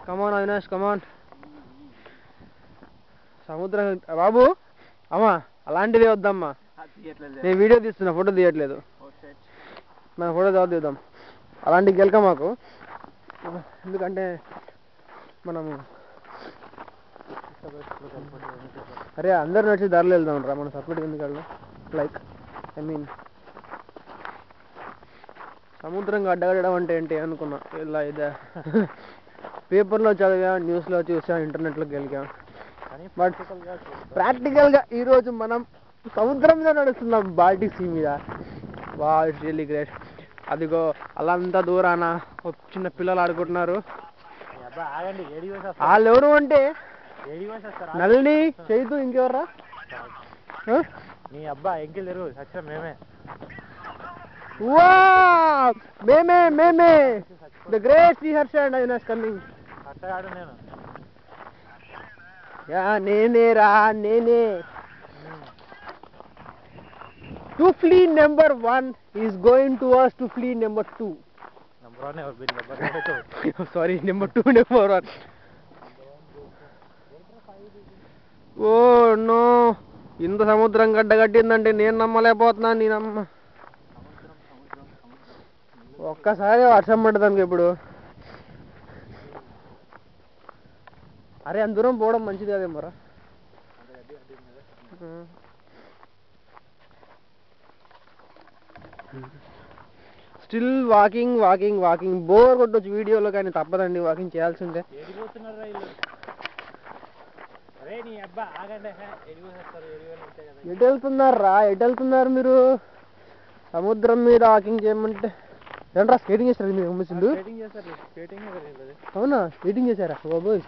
కమాన్ అవినాష్ కమాన్. సముద్రం బాబు అమ్మా అలాంటిది వద్దమ్మా. నేను వీడియో తీస్తున్నా, ఫోటో తీయట్లేదు. మన ఫోటో తర్వాత తీద్దాం. అలాంటివి గెలక మాకు, ఎందుకంటే మనము అరే అందరు నడిచి ధరలు వెళ్దాం రా, మనం సపరేట్గా ఎందుకు వెళ్దాం. లైక్ సముద్రం అడ్డగడడం అంటే ఏంటి అనుకున్నా. ఇలా ఇదే పేపర్లో చదివా, న్యూస్లో చూసా, ఇంటర్నెట్లో గెలికాం. బట్ ప్రాక్టికల్గా ఈరోజు మనం సముద్రం మీద నడుస్తున్నాం, బాల్టిక్ సీ మీద. వా ఇట్స్ రియల్లీ గ్రేట్. అదిగో అలా దూరాన చిన్న పిల్లలు ఆడుకుంటున్నారు. వాళ్ళు ఎవరు అంటే నల్లి, చైతు, ఇంకెవర్రా నీ అబ్బా ఎంకిల్ తెరుగు సత్యం మేమే. మేమే the great Sriharsha and Avinash coming. అట్టగాడు నేను. నేనేరా నేనే. To fleet number 1 is going towards to fleet number 2. Number 1 never been number 2. Sorry, number 2, number 1. Oh no! ఇంత సముద్రం గడ్డ కట్టిందంటే నేను నమ్మలేకపోతున్నాను. నేనమ్మ ఒక్కసారి వర్షం పడ్డదానికి ఇప్పుడు. అరే అంత దూరం పోవడం మంచిది కాదేమోరా. Still walking walking walking. Bore కొట్టొచ్చు వీడియోలో, కానీ తప్పదండి, వాకింగ్ చేయాల్సిందే. ఎటు వెళ్తున్నారా, ఎటు వెళ్తున్నారు మీరు? సముద్రం మీద వాకింగ్ చేయమంటే ఏంట్రా స్కేటింగ్ చేస్తారు మీరు? అవునా, స్కేటింగ్ చేశారా బాబోయ్?